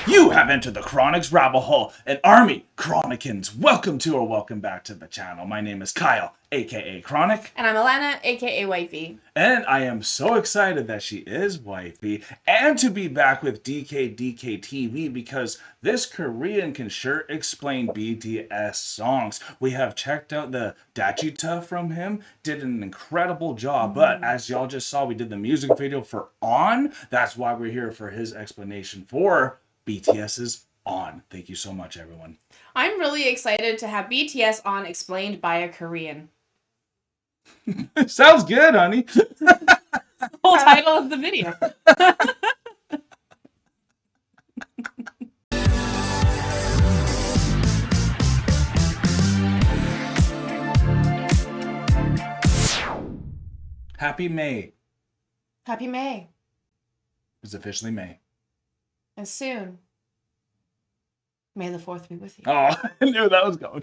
You have entered the Chronics rabbit hole, an army Chronicans. Welcome to or welcome back to the channel. My name is Kyle, aka Chronic. And I'm ALANNA, aka Wifey. And I am so excited that she is Wifey and to be back with DK TV because this Korean can sure explain BTS songs. We have checked out the Dachita from him, did an incredible job, but as y'all just saw, we did the music video for On. That's why we're here for his explanation for BTS's On. Thank you so much, everyone. I'm really excited to have BTS On explained by a Korean. Sounds good, honey. Full title of the video. Happy May. Happy May. It's officially May. And soon, May the 4th be with you. Oh, I knew that was going.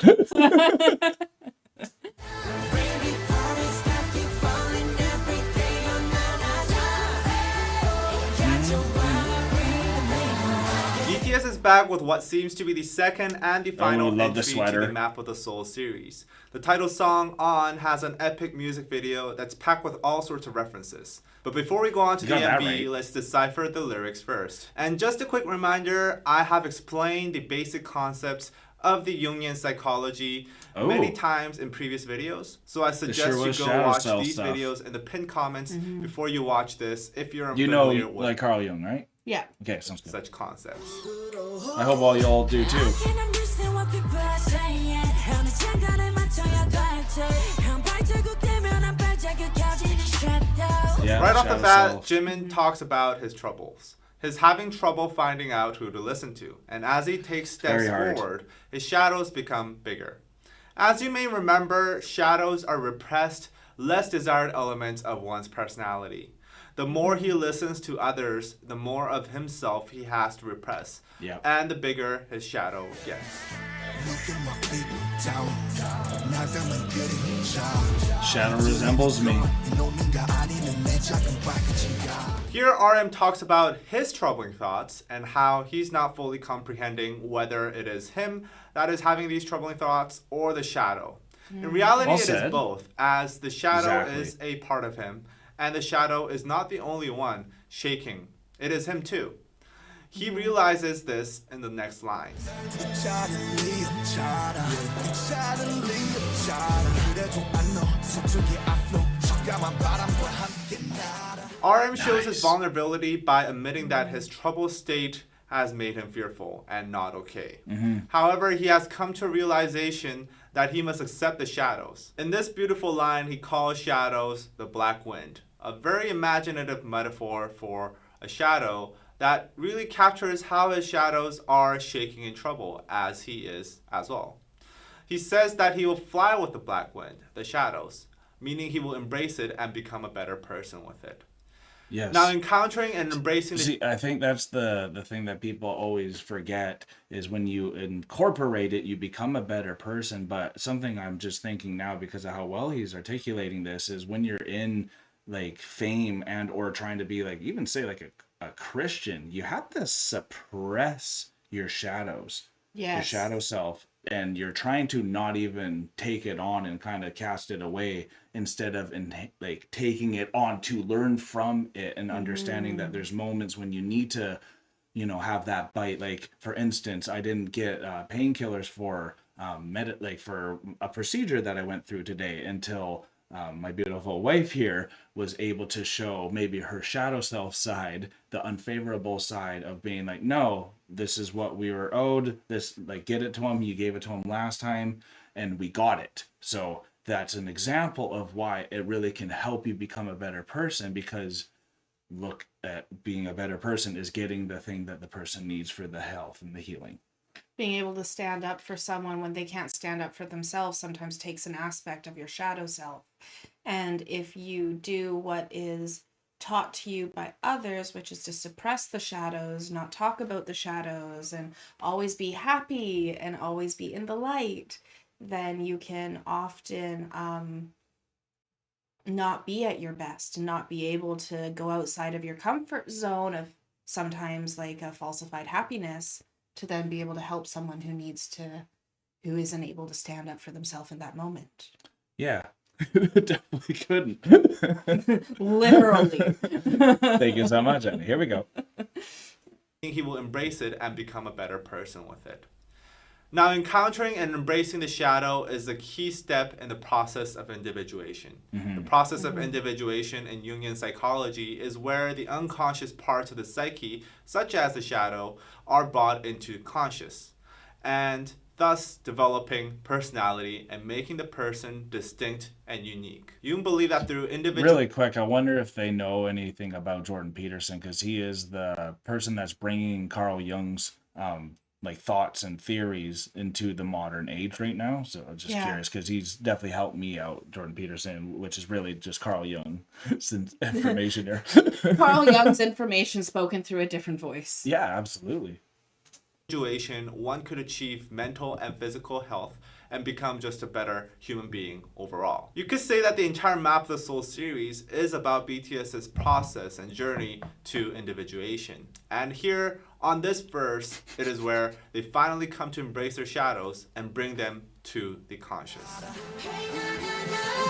BTS is back with what seems to be the second and the final love the entry to sweater. the Map of the Soul series. The title song, On, has an epic music video that's packed with all sorts of references. But before we go on to the got that MV, right. let's decipher the lyrics first. And just a quick reminder, I have explained the basic concepts of the Jungian psychology many times in previous videos. So I suggest sure you was go shadow watch cell these stuff. videos in the pinned comments before you watch this if you're You unfamiliar know, with like Carl Jung, right? Yeah. Okay, sounds good. such concepts. I hope all y'all do too. Yeah, Right off the shadow bat, self. Jimin talks about his troubles. His having trouble finding out who to listen to. And as he takes steps Very hard. forward, his shadows become bigger. As you may remember, shadows are repressed, less desired elements of one's personality. The more he listens to others, the more of himself he has to repress. Yep. And the bigger his shadow gets. Shadow resembles me. Here, RM talks about his troubling thoughts and how he's not fully comprehending whether it is him that is having these troubling thoughts or the shadow. In reality, Well it is said. both, as the shadow Exactly. is a part of him, and the shadow is not the only one shaking. It is him too. He realizes this in the next line. RM shows his vulnerability by admitting that his troubled state has made him fearful and not okay. However, he has come to a realization that he must accept the shadows. In this beautiful line, he calls shadows the black wind, a very imaginative metaphor for a shadow that really captures how his shadows are shaking in trouble, as he is as well. He says that he will fly with the black wind, the shadows, meaning he will embrace it and become a better person with it. Yes. Now, encountering and embracing the See, I think that's the thing that people always forget is when you incorporate it, you become a better person. But something I'm just thinking now because of how well he's articulating this is when you're in like fame and or trying to be like even say like a Christian, you have to suppress your shadows, your Yes. shadow self, and you're trying to not even take it on and kind of cast it away instead of like taking it on to learn from it and understanding that there's moments when you need to have that bite. Like for instance, I didn't get painkillers for for a procedure that I went through today until my beautiful wife here was able to show maybe her shadow self side, the unfavorable side of being like, no, this is what we were owed. This, like, get it to him. You gave it to him last time, and we got it. So that's an example of why it really can help you become a better person, because look at being a better person is getting the thing that the person needs for the health and the healing. Being able to stand up for someone when they can't stand up for themselves sometimes takes an aspect of your shadow self. And if you do what is taught to you by others, which is to suppress the shadows, not talk about the shadows, and always be happy and always be in the light, then you can often not be at your best and not be able to go outside of your comfort zone of sometimes like a falsified happiness to then be able to help someone who isn't able to stand up for themselves in that moment. Yeah. Definitely couldn't. Literally. Thank you so much, Annie. Here we go. He will embrace it and become a better person with it. Now, encountering and embracing the shadow is a key step in the process of individuation. The process of individuation in Jungian psychology is where the unconscious parts of the psyche, such as the shadow, are brought into conscious, and thus developing personality and making the person distinct and unique. Jung believed that through individual... Really quick, I wonder if they know anything about Jordan Peterson, because he is the person that's bringing Carl Jung's like thoughts and theories into the modern age right now. So I'm just curious, because he's definitely helped me out, Jordan Peterson, which is really just Carl Jung information here. Carl Jung's information spoken through a different voice. Yeah, absolutely. One could achieve mental and physical health and become just a better human being overall. You could say that the entire Map of the Soul series is about BTS's process and journey to individuation. And here on this verse, it is where they finally come to embrace their shadows and bring them to the conscious.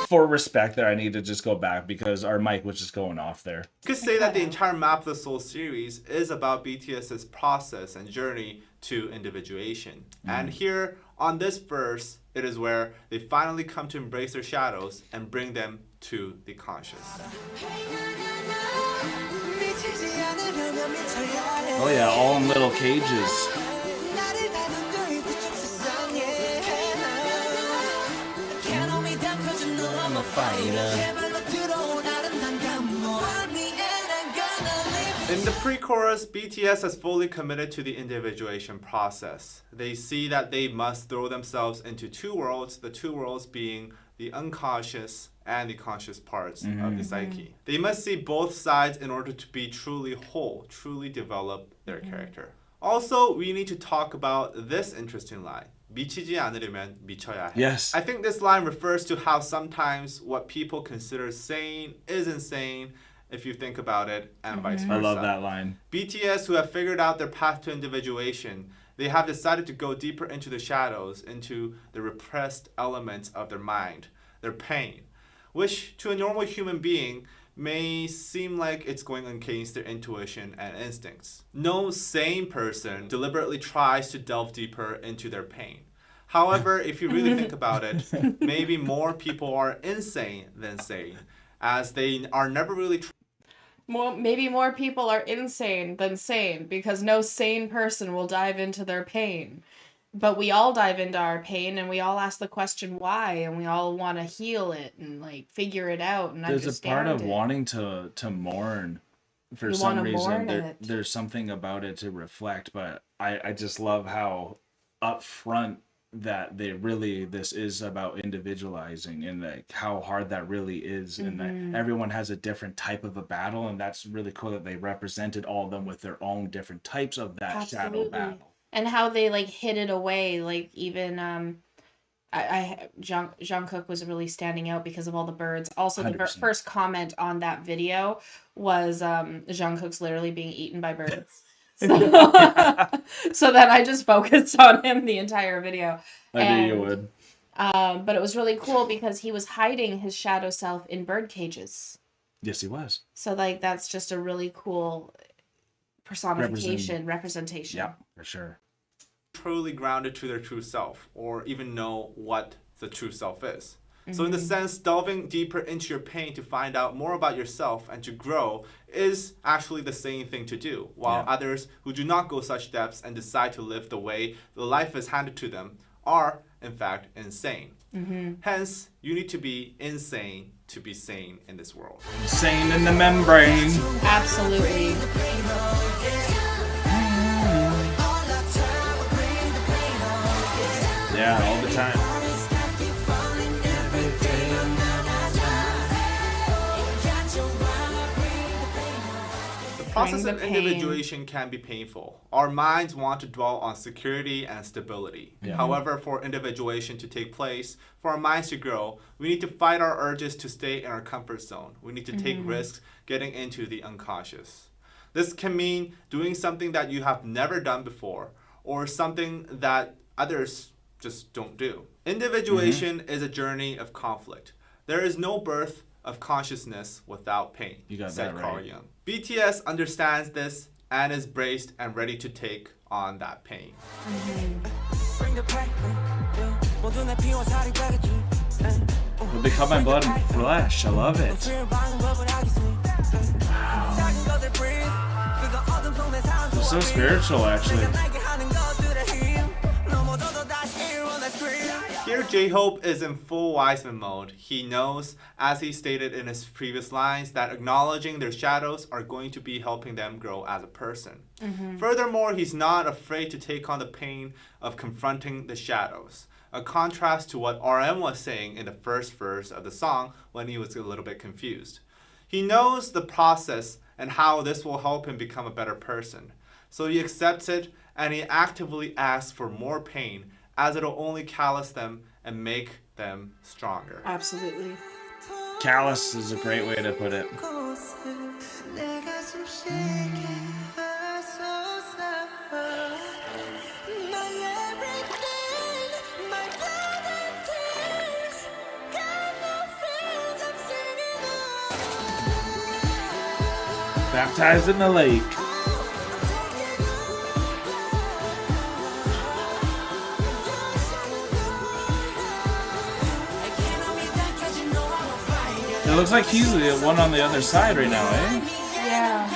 For respect there, I need to just go back because our mic was just going off there. You could say that the entire Map of the Soul series is about BTS's process and journey to individuation. And here on this verse, it is where they finally come to embrace their shadows and bring them to the conscious. Oh yeah, all in little cages. I'm a fighter. In the pre-chorus, BTS has fully committed to the individuation process. They see that they must throw themselves into two worlds, the two worlds being the unconscious and the conscious parts of the psyche. They must see both sides in order to be truly whole, truly develop their character. Also, we need to talk about this interesting line. 미치지 않으려면 미쳐야 해. Yes. I think this line refers to how sometimes what people consider sane is insane if you think about it, and vice versa. I love that line. BTS, who have figured out their path to individuation, they have decided to go deeper into the shadows, into the repressed elements of their mind, their pain, which to a normal human being may seem like it's going against their intuition and instincts. No sane person deliberately tries to delve deeper into their pain. However, if you really think about it, maybe more people are insane than sane, as they are never really Maybe more people are insane than sane, because no sane person will dive into their pain. But we all dive into our pain, and we all ask the question why, and we all want to heal it and like figure it out and There's understand a part of it. wanting to mourn for You some wanna mourn reason. it. There's something about it to reflect, but I just love how upfront that this is about individualizing, and like how hard that really is, and that everyone has a different type of a battle, and that's really cool that they represented all of them with their own different types of that shadow Absolutely. battle. And how they like hid it away, like even Jungkook was really standing out because of all the birds. Also, the 100%. first comment on that video was Jungkook's literally being eaten by birds. So, so then I just focused on him the entire video. I knew you would. But it was really cool because he was hiding his shadow self in bird cages. Yes, he was. So like that's just a really cool personification, representation. Yeah, for sure. truly grounded to their true self, or even know what the true self is. So in the sense, delving deeper into your pain to find out more about yourself and to grow is actually the same thing to do, while others who do not go such depths and decide to live the way the life is handed to them are, in fact, insane. Hence, you need to be insane to be sane in this world. Sane in the membrane. Absolutely. Yeah, all the time. The process Bring of the pain. individuation can be painful. Our minds want to dwell on security and stability. However, for individuation to take place, for our minds to grow, we need to fight our urges to stay in our comfort zone. We need to take risks getting into the unconscious. This can mean doing something that you have never done before, or something that others just don't do. Individuation is a journey of conflict. There is no birth of consciousness without pain, said Carl Jung. BTS understands this and is braced and ready to take on that pain. Will become my blood and flesh. I love it. Wow. It's so spiritual, actually. Here, J-Hope is in full Wiseman mode. He knows, as he stated in his previous lines, that acknowledging their shadows are going to be helping them grow as a person. Furthermore, he's not afraid to take on the pain of confronting the shadows, a contrast to what RM was saying in the first verse of the song when he was a little bit confused. He knows the process and how this will help him become a better person. So he accepts it and he actively asks for more pain, as it'll only callous them and make them stronger. Absolutely. Callous is a great way to put it. Baptized in the lake. It looks like he's the one on the other side right now, eh? Yeah.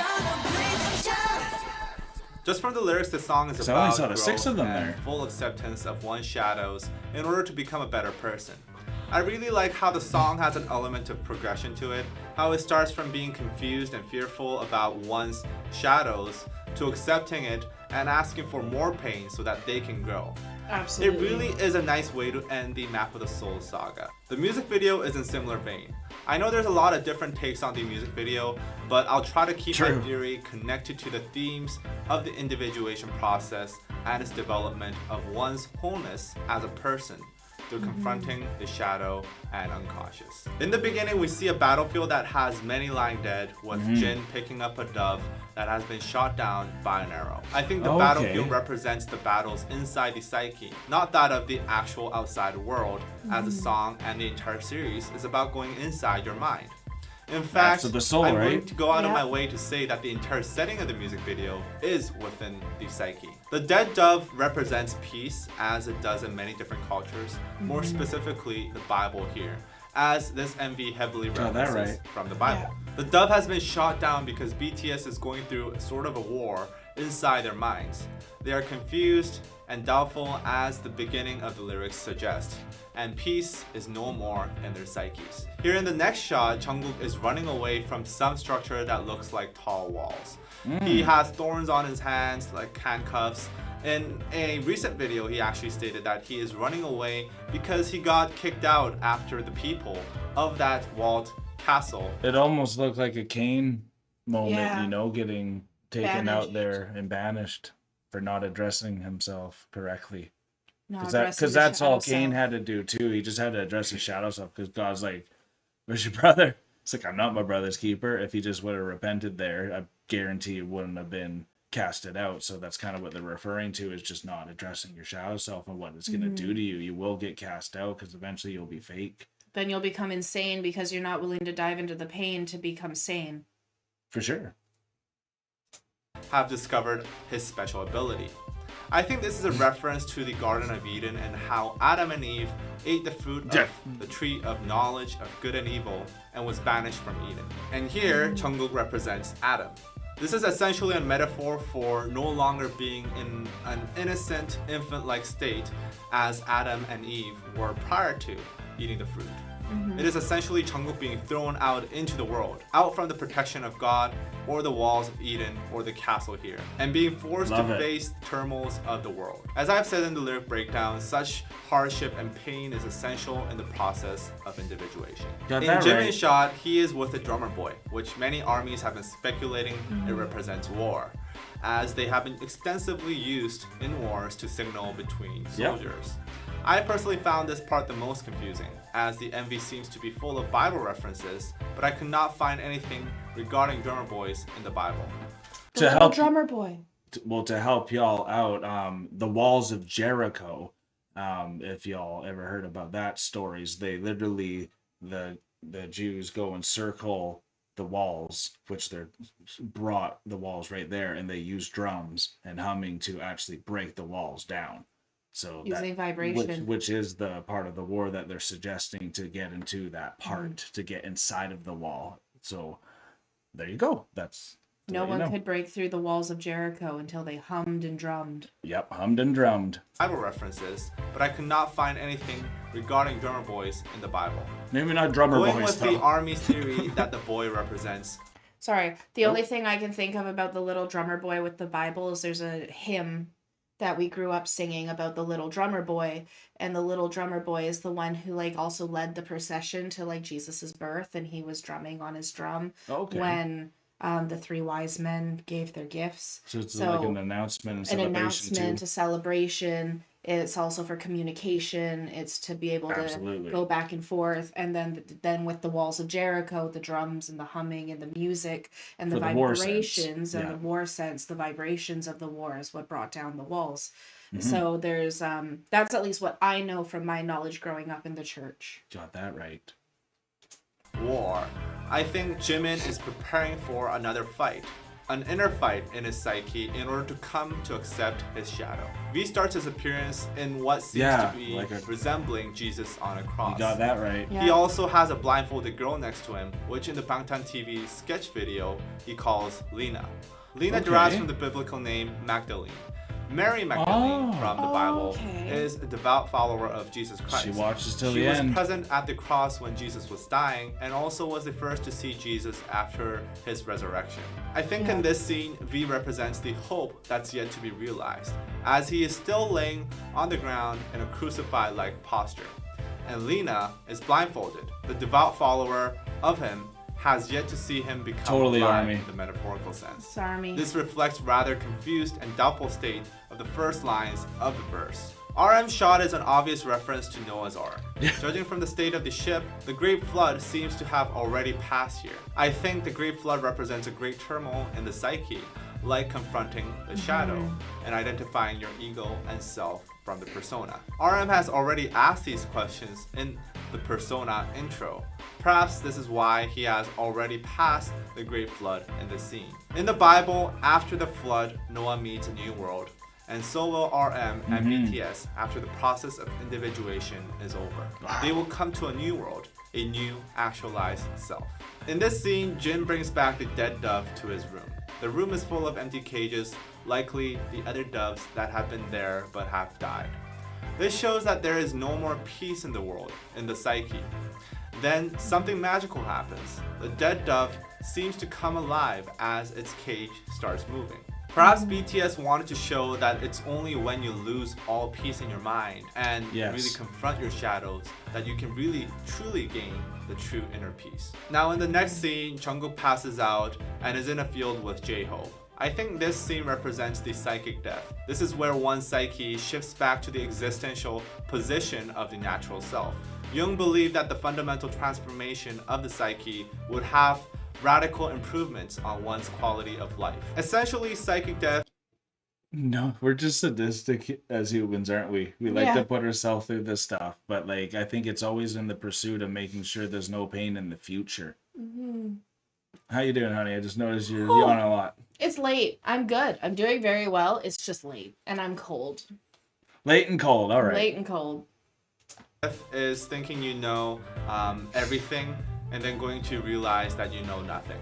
Just from the lyrics, the song is So I only about saw the growth 6 of them and there. full acceptance of one's shadows in order to become a better person. I really like how the song has an element of progression to it, how it starts from being confused and fearful about one's shadows to accepting it and asking for more pain so that they can grow. Absolutely. It really is a nice way to end the Map of the Soul saga. The music video is in similar vein. I know there's a lot of different takes on the music video, but I'll try to keep my theory connected to the themes of the individuation process and its development of one's wholeness as a person through confronting the shadow and unconscious. In the beginning, we see a battlefield that has many lying dead, with Jin picking up a dove that has been shot down by an arrow. I think the battlefield represents the battles inside the psyche, not that of the actual outside world, as the song and the entire series is about going inside your mind. In fact, the soul, I'm right? going to go out of my way to say that the entire setting of the music video is within the psyche. The dead dove represents peace, as it does in many different cultures, more specifically the Bible here, as this MV heavily references from the Bible. The dove has been shot down because BTS is going through sort of a war inside their minds. They are confused and doubtful, as the beginning of the lyrics suggest, and peace is no more in their psyches. Here in the next shot, Jungkook is running away from some structure that looks like tall walls. He has thorns on his hands, like handcuffs. In a recent video, he actually stated that he is running away because he got kicked out after the people of that walled castle. It almost looked like a Cain moment, you know, getting taken out there and banished for not addressing himself correctly. Because that's all Cain had to do too. He just had to address his shadow self, because God's like, where's your brother? It's like, I'm not my brother's keeper. If he just would have repented there, I guarantee it wouldn't have been casted out. So that's kind of what they're referring to, is just not addressing your shadow self and what it's going to do to you. You will get cast out because eventually you'll be fake. Then you'll become insane because you're not willing to dive into the pain to become sane. For sure. Have discovered his special ability. I think this is a reference to the Garden of Eden and how Adam and Eve ate the fruit of the tree of knowledge of good and evil and was banished from Eden. And here, Jungkook represents Adam. This is essentially a metaphor for no longer being in an innocent, infant-like state as Adam and Eve were prior to eating the fruit. It is essentially Jungkook being thrown out into the world, out from the protection of God or the walls of Eden or the castle here, and being forced to face the turmoils of the world. As I've said in the lyric breakdown, such hardship and pain is essential in the process of individuation. In Jimin's shot, he is with a drummer boy, which many armies have been speculating it represents war, as they have been extensively used in wars to signal between soldiers. I personally found this part the most confusing, as the MV seems to be full of Bible references, but I could not find anything regarding drummer boys in the Bible. The to little help drummer boy. to help y'all out, the walls of Jericho, if y'all ever heard about that stories, they literally, the Jews go and circle the walls, which they're brought the walls right there, and they use drums and humming to actually break the walls down. So Using that vibration. which is the part of the war that they're suggesting to get into that part, to get inside of the wall. So there you go. That's to No let you one know. could break through the walls of Jericho until they hummed and drummed. Yep, hummed and drummed. Bible references, but I could not find anything regarding drummer boys in the Bible. Maybe not drummer Going boys with though. the army's theory that the boy represents. Sorry, the only thing I can think of about the little drummer boy with the Bible is there's a hymn that we grew up singing about the little drummer boy, and the little drummer boy is the one who like also led the procession to like Jesus's birth, and he was drumming on his drum when the three wise men gave their gifts. So it's like an announcement and celebration too. A celebration. It's also for communication. It's to be able to go back and forth. And then with the walls of Jericho, the drums and the humming and the music and the vibrations and the war sense, the vibrations of the war is what brought down the walls. So there's that's at least what I know from my knowledge growing up in the church. Got that right. War. I think Jimin is preparing for another fight, an inner fight in his psyche in order to come to accept his shadow. V starts his appearance in what seems to be resembling Jesus on a cross. You got that right. Yeah. He also has a blindfolded girl next to him, which in the Bangtan TV sketch video he calls Lena. Lena derives from the biblical name Magdalene. Mary Magdalene from the Bible is a devout follower of Jesus Christ. She watches till the end. She was present at the cross when Jesus was dying and also was the first to see Jesus after his resurrection. I think in this scene, V represents the hope that's yet to be realized, as he is still laying on the ground in a crucified-like posture. And Lena is blindfolded. The devout follower of him has yet to see him become alive in the metaphorical sense. This reflects rather confused and doubtful state of the first lines of the verse. RM shot is an obvious reference to Noah's Ark. Judging from the state of the ship, the Great Flood seems to have already passed here. I think the Great Flood represents a great turmoil in the psyche, like confronting the shadow and identifying your ego and self from the persona. RM has already asked these questions in the persona intro. Perhaps this is why he has already passed the Great Flood in this scene. In the Bible, after the flood, Noah meets a new world, and so will RM and BTS after the process of individuation is over. They will come to a new world, a new actualized self. In this scene, Jin brings back the dead dove to his room. The room is full of empty cages, likely the other doves that have been there but have died. This shows that there is no more peace in the world, in the psyche. Then something magical happens. The dead dove seems to come alive as its cage starts moving. Perhaps BTS wanted to show that it's only when you lose all peace in your mind and really confront your shadows that you can really truly gain the true inner peace. Now in the next scene, Jungkook passes out and is in a field with J-Hope. I think this scene represents the psychic death. This is where one's psyche shifts back to the existential position of the natural self. Jung believed that the fundamental transformation of the psyche would have radical improvements on one's quality of life. Essentially, psychic death. No, we're just sadistic as humans, aren't we? We like to put ourselves through this stuff, but like I think it's always in the pursuit of making sure there's no pain in the future. How you doing, honey? I just noticed you're yawning a lot. It's late. I'm good. I'm doing very well. It's just late, and I'm cold. Late and cold. All right. Late and cold. Is thinking you know everything and then going to realize that you know nothing.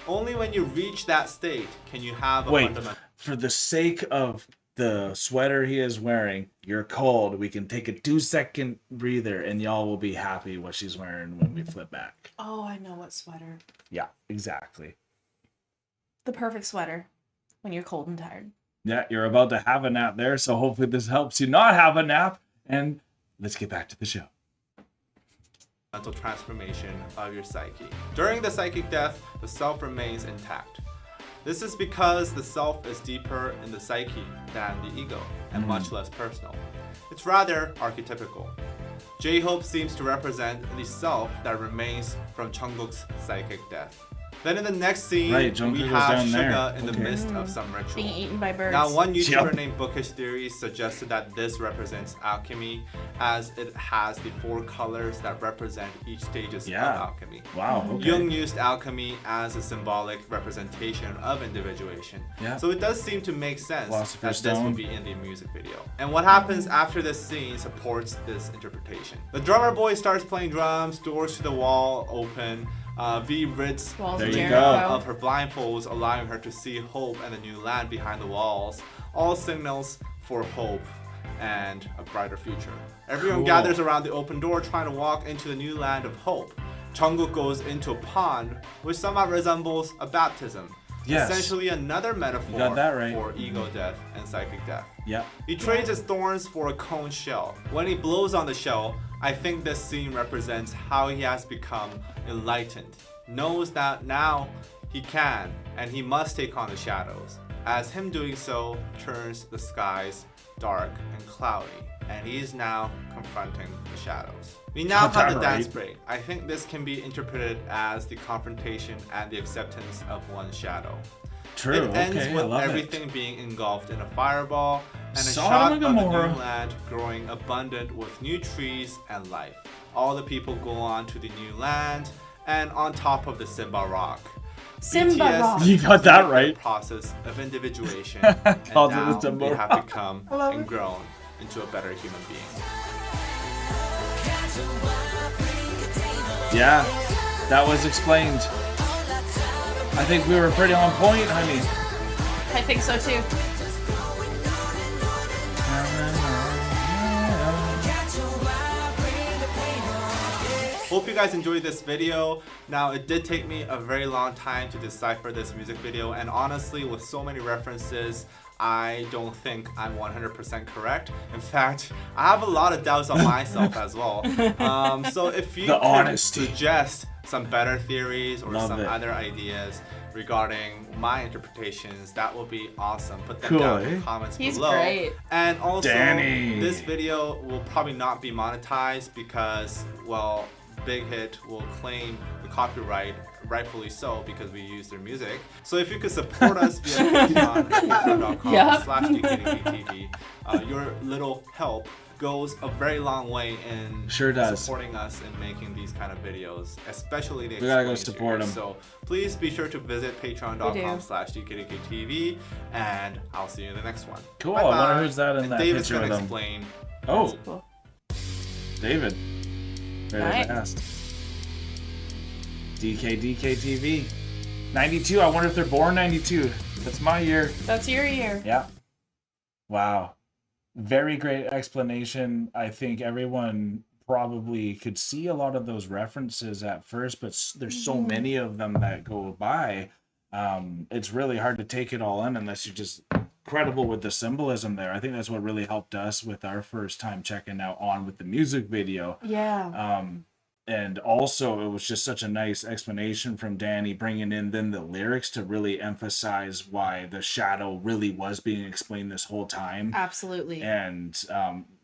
Only when you reach that state can you have a fundamental... For the sake of the sweater he is wearing, you're cold. We can take a 2-second breather and y'all will be happy what she's wearing when we flip back. Oh, I know what sweater. Yeah, exactly. The perfect sweater when you're cold and tired. Yeah, you're about to have a nap there, so hopefully this helps you not have a nap. And let's get back to the show. Mental transformation of your psyche. During the psychic death, the self remains intact. This is because the self is deeper in the psyche than the ego and much less personal. It's rather archetypical. J-Hope seems to represent the self that remains from Jungkook's psychic death. Then in the next scene, Right, we Jungkook goes have down there. Suga in the Okay. midst of some Being ritual. eaten by birds. Now, one YouTuber Yep. named Bookish Theory suggested that this represents alchemy, as it has the 4 colors that represent each stages Yeah. of alchemy. Wow. Okay. Jung used alchemy as a symbolic representation of individuation. Yeah. So it does seem to make sense that Philosopher's this Stone. would be in the music video. And what happens after this scene supports this interpretation. The drummer boy starts playing drums, doors to the wall open. V rids Walls There of you Jericho. go. of her blindfolds, allowing her to see hope and the new land behind the walls. All signals for hope and a brighter future. Everyone Cool. gathers around the open door trying to walk into the new land of hope. Jungkook goes into a pond, which somewhat resembles a baptism. Yes. Essentially another metaphor You got that right. for ego death and psychic death. Yeah. He trades his thorns for a cone shell. When he blows on the shell, I think this scene represents how he has become enlightened. Knows that now he can and he must take on the shadows, as him doing so turns the skies dark and cloudy, and he is now confronting the shadows. We now Got have the that dance right. break. I think this can be interpreted as the confrontation and the acceptance of one's shadow. True. It ends Okay. I with love everything it. being engulfed in a fireball and a Sodom shot and of the Gomorrah. new land growing abundant with new trees and life. All the people go on to the new land and on top of the Simba Rock. Simba BTS Rock. has You got that completed right. the process of individuation, and Called it the now Simba they have Rock. become I love and it. grown into a better human being. Yeah. That was explained. I think we were pretty on point, honey. I think so too. Hope you guys enjoyed this video. Now, it did take me a very long time to decipher this music video, and honestly, with so many references, I don't think I'm 100% correct. In fact, I have a lot of doubts on myself as well. So if you The could honesty. suggest some better theories or Love some it. other ideas regarding my interpretations, that will be awesome. Put them Cool, down in eh? the comments He's below. great. And also, Danny. this video will probably not be monetized because, well, Big Hit will claim the copyright, rightfully so, because we use their music. So if you could support us via Patreon, Yep. patreon.com/DKDKTV, your little help goes a very long way in Sure does. supporting us in making these kind of videos, especially the We gotta go Explain support series. 'em. So please be sure to visit patreon.com/DKDKTV, and I'll see you in the next one. Cool. Bye-bye. I wonder who's that in And that David's picture gonna with him. explain. Oh, Cool. David. Very Nice. fast. DKDKTV. 92. I wonder if they're born 92. That's my year. That's your year. Yeah. Wow. Very great explanation. I think everyone probably could see a lot of those references at first, but there's so many of them that go by. It's really hard to take it all in unless you're just credible with the symbolism there. I think that's what really helped us with our first time checking out On with the music video. Yeah. And also it was just such a nice explanation from Danny, bringing in then the lyrics to really emphasize why the shadow really was being explained this whole time. Absolutely. And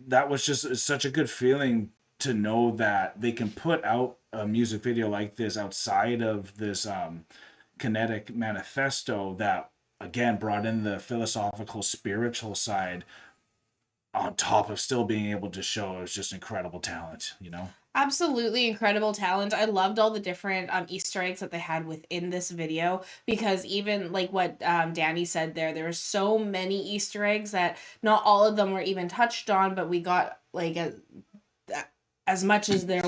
that was just such a good feeling to know that they can put out a music video like this outside of this kinetic manifesto that again brought in the philosophical spiritual side on top of still being able to show it was just incredible talent, you know. Absolutely incredible talent. I loved all the different Easter eggs that they had within this video, because even like what Danny said there were so many Easter eggs that not all of them were even touched on, but we got like as much as there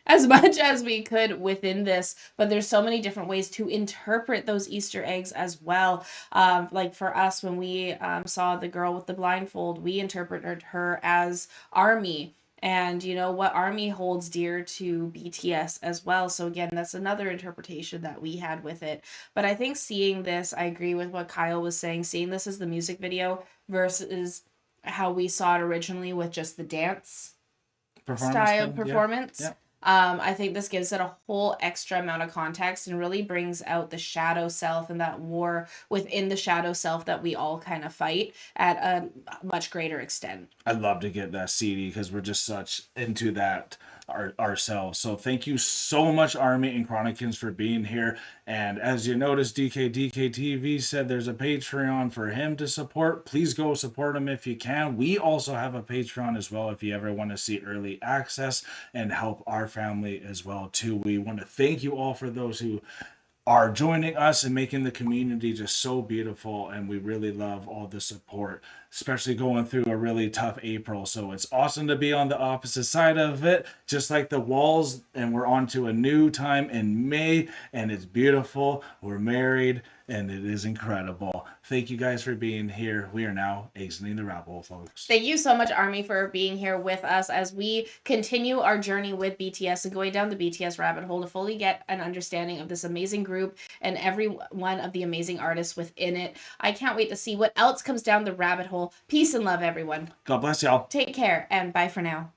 as much as we could within this. But there's so many different ways to interpret those Easter eggs as well. Like for us, when we saw the girl with the blindfold, we interpreted her as Army. And you know what, Army holds dear to BTS as well. So again, that's another interpretation that we had with it. But I think seeing this, I agree with what Kyle was saying, seeing this as the music video versus how we saw it originally with just the dance style performance. Yeah. I think this gives it a whole extra amount of context and really brings out the shadow self and that war within the shadow self that we all kind of fight at a much greater extent. I'd love to get that CD because we're just such into that ourselves. So thank you so much, Army and Chronicans, for being here. And as you notice, DKTV said there's a Patreon for him to support. Please go support him if you can. We also have a Patreon as well if you ever want to see early access and help our family as well too. We want to thank you all for those who are joining us and making the community just so beautiful, and we really love all the support, especially going through a really tough April. So it's awesome to be on the opposite side of it, just like the walls, and we're on to a new time in May, and it's beautiful. We're married, and it is incredible. Thank you guys for being here. We are now exiting the rabbit hole, folks. Thank you so much, Army, for being here with us as we continue our journey with BTS and going down the BTS rabbit hole to fully get an understanding of this amazing group and every one of the amazing artists within it. I can't wait to see what else comes down the rabbit hole. Peace and love, everyone. God bless y'all. Take care and bye for now.